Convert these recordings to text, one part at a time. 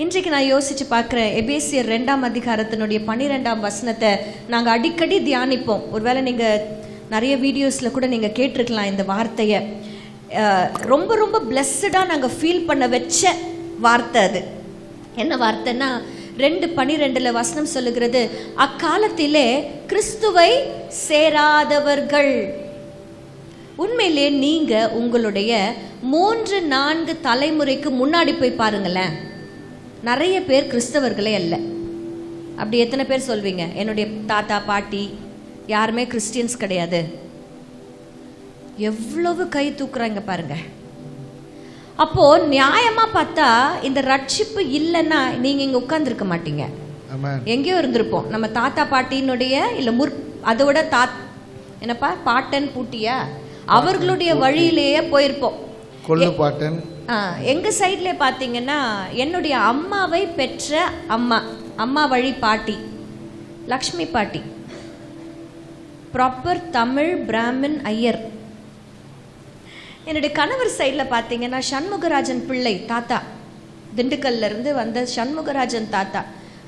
இன்றைக்கு நான் யோசிச்சு பார்க்குறேன். எபேசியர் 2ஆம் அதிகாரத்தினுடைய 12ஆம் வசனத்தை நாங்கள் அடிக்கடி தியானிப்போம். ஒருவேளை நீங்கள் நிறைய வீடியோஸில் கூட நீங்கள் கேட்டிருக்கலாம் இந்த வார்த்தையை. ரொம்ப ரொம்ப பிளஸ்ஸடாக நாங்கள் ஃபீல் பண்ண வச்ச வார்த்தை அது. என்ன வார்த்தைன்னா 2:12 வசனம் சொல்லுகிறது, அக்காலத்திலே கிறிஸ்துவை சேராதவர்கள். உண்மையிலே நீங்க உங்களுடைய 3-4 தலைமுறைக்கு முன்னாடி போய் பாருங்களேன், நிறைய பேர் கிறிஸ்தவர்களே அல்ல. அப்படி எத்தனை பேர் சொல்வீங்க? என்னுடைய தாத்தா பாட்டி யாருமே கிறிஸ்டியன்ஸ் கிடையாது. எவ்வளவு கை தூக்குறாங்க பாருங்க. அப்போ நியாயமா பார்த்தா இந்த ரட்சிப்பு இல்லைன்னா நீங்க இங்க உட்கார்ந்துருக்க மாட்டீங்க, எங்கேயோ இருந்திருப்போம். நம்ம தாத்தா பாட்டியினுடைய இல்ல அதோட என்னப்பா பாட்டன் பூட்டியா அவர்களுடைய வழியிலேயே போயிருப்போம். பாட்டன் எங்க சைட்ல பாத்தீங்கன்னா என்னுடைய அம்மாவை பெற்ற அம்மா வழி பாட்டி லக்ஷ்மி பாட்டி, ப்ராப்பர் தமிழ் பிராமின் ஐயர். என்னுடைய கணவர் சைடில் பார்த்தீங்கன்னா சண்முகராஜன் பிள்ளை தாத்தா, திண்டுக்கல்ல இருந்து வந்த சண்முகராஜன் தாத்தா.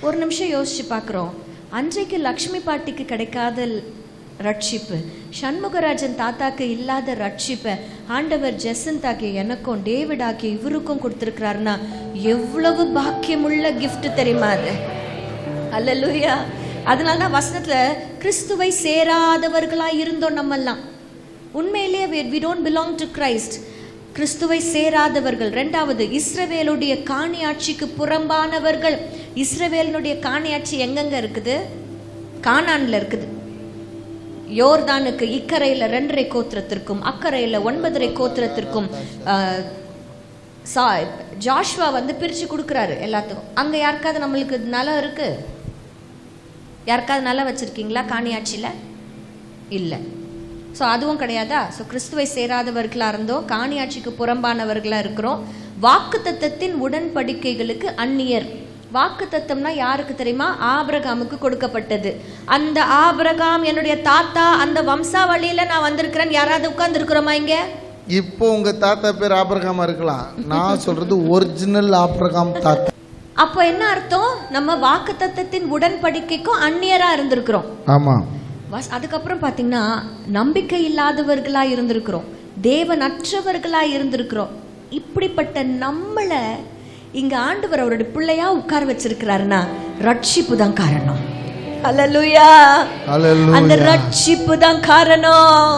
ஒரு நிமிஷம் யோசிச்சு பார்க்குறோம், அன்றைக்கு லக்ஷ்மி பாட்டிக்கு கிடைக்காத ரட்சிப்பு, சண்முகராஜன் தாத்தாக்கு இல்லாத ரட்சிப்பை ஆண்டவர் ஜெசந்தாக்கி எனக்கும் டேவிடாக்கி இவருக்கும் கொடுத்துருக்கிறாருன்னா எவ்வளவு பாக்கியமுள்ள கிஃப்ட் தெரியுமா அது? அல்லேலூயா. அதனால தான் வசனத்தில் கிறிஸ்துவை சேராதவர்களாக இருந்தோம் நம்மெல்லாம். உண்மையிலேயே we don't belong to Christ. கிறிஸ்துவை சேராதவர்கள். 2வது இஸ்ரவேலுடைய காணியாட்சிக்கு புறம்பானவர்கள். இஸ்ரவேலுடைய காணியாட்சி எங்கெங்க இருக்குது? கானான்ல இருக்குது. யோர்தானுக்கு இக்கரையில் 2.5 கோத்திரத்திற்கும் அக்கரையில் 9.5 கோத்திரத்திற்கும் ஜாஷ்வா பிரிச்சு கொடுக்குறாரு எல்லாத்துக்கும். அங்க யாருக்காவது நம்மளுக்கு நிலம் இருக்கு? யாருக்காவது நிலம் வச்சிருக்கீங்களா காணியாட்சியில? இல்லை. ஸோ அதுவும் கிடையாதா? ஸோ கிறிஸ்துவை சேராதவர்களாக இருந்தோம், காணியாட்சிக்கு புறம்பானவர்களாக இருக்கிறோம். வாக்கு தத்தத்தின் உடன்படிக்கைகளுக்கு அந்நியர். வாக்கு தத்தம்னா யாருக்கு தெரியுமா? ஆபிரகாமுக்கு கொடுக்கப்பட்டது. அந்த ஆபிரகாம் என்னுடைய தாத்தா, அந்த வம்சாவளியில நான் வந்திருக்கிறேன். யாராவது உட்கார்ந்து இருக்கிறோமா இங்க? இப்போ உங்க தாத்தா பேர் ஆபிரகாமா இருக்கலாம், நான் சொல்றது ஒரிஜினல் ஆபிரகாம் தாத்தா. அப்போ என்ன அர்த்தம்? நம்ம வாக்கு தத்தத்தின் உடன்படிக்கைக்கும் அந்நியரா இருந்திருக்கிறோம். ஆமா. அதுக்கப்புறம் பார்த்தீங்கன்னா நம்பிக்கை இல்லாதவர்களா இருந்திருக்கிறோம், தேவனற்றவர்களா இருந்திருக்கிறோம். இப்படிப்பட்ட நம்மளை இங்க ஆண்டவர் அவருடைய பிள்ளையா உட்கார வச்சிருக்கிறாருன்னா ரட்சிப்பு தான் காரணம். அல்லேலூயா. அல்லேலூயா. அந்த ரட்சிப்பு தான் காரணம்.